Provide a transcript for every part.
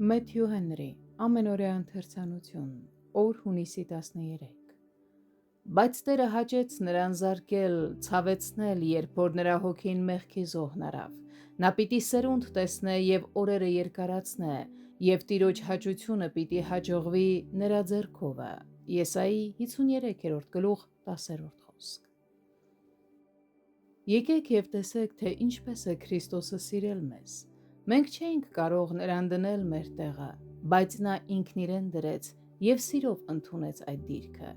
Մեթյու Հենրի, ամենօրյա ընթերցանություն, օր հունիսի 13։ Բայց Տերը հաճեց նրան զարկել, ցավեցնել, երբ որ նրա հոգին մեղքի զոհն արավ։ Նա պիտի սերունդ տեսնե և օրերը երկարացնե, և Տիրոջ հաճությունը պիտի հաջողվի նրա ձեռքովը։ Եսայի 53-րդ գլուխ 10-րդ խոսք։ Եկեք և տեսեք, թե ինչպես է Քրիստոսը սիրել մեզ։ Մենք չէինք կարող նրան դնել մեր տեղը, բայց նա ինքն իրեն դրեց և սիրով ընդունեց այդ դիրքը։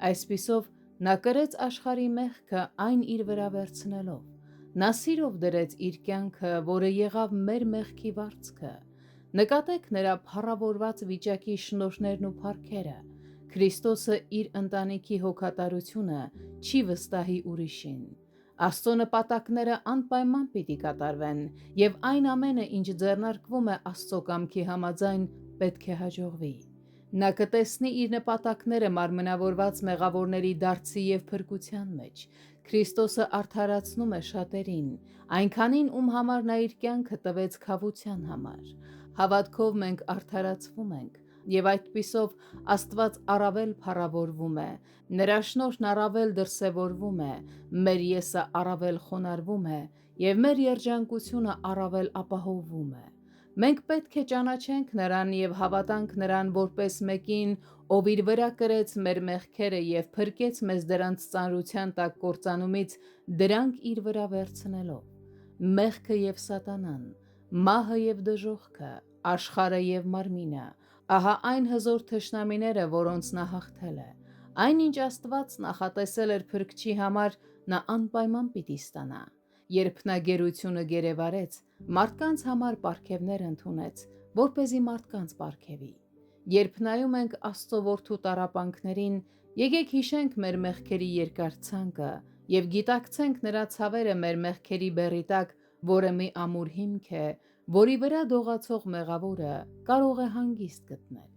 Այսպիսով նա կրեց աշխարհի մեղքը այն իր վրա վերցնելով։ Նա սիրով դրեց իր կյանքը, որը եղավ մեր մեղքի վարձքը։ Նկատեք նրա փառավորված վիճակի շնորհներն ու փառքերը։ Քրիստոսը իր ընտանիքի հոգատարությունը չի վստահի ուրիշին։ Աստծո նպատակները անպայման պիտի կատարվեն, և այն ամենը, ինչ ձեռնարկվում է Աստծո կամքի համաձայն, պետք է հաջողվի։ Նա կտեսնի իր նպատակները մարմնավորված մեղավորների դարձի և փրկության մեջ։ Քրիստոսը արդարացնում է շատերին, այնքանին, ում համար նա իր կյանքը տվեց քավության համար։ Հավատքով մենք արդարացվում ենք, և այդպիսով Աստված առավել փառավորվում է, նրա շնորհն առավել դրսևորվում է, մեր եսը առավել խոնարհվում է, և մեր երջանկությունը առավել ապահովվում է։ Մենք պետք է ճանաչենք նրան և հավատանք նրան որպես մեկին, ով իր վրա կրեց մեր մեղքերը և փրկեց մեզ դրանց ծանրության տակ կործանումից, դրանք իր վրա վերցնելով։ Մեղքը և սատանան, մահը և դժոխքը, աշխարհը և մարմինը, ահա այն հզոր թշնամիները, որոնց նա հաղթել է։ Այնինչ Աստված նախատեսել էր Փրկչի համար, նա անպայման պիտի ստանա։ Երբ նա գերությունը գերեվարեց, մարդկանց համար պարգևներ ընդունեց, որպեսզի մարդկանց պարգևի։ Երբ նայում ենք Աստծո Որդու տառապանքներին, եկեք հիշենք մեր մեղքերի երկար ցանկը և գիտակցենք նրա ցավերը մեր մեղքերի բեռի տակ, որը մի ամուր հիմք է, որի վրա դողացող մեղավորը կարող է հանգիստ գտնել։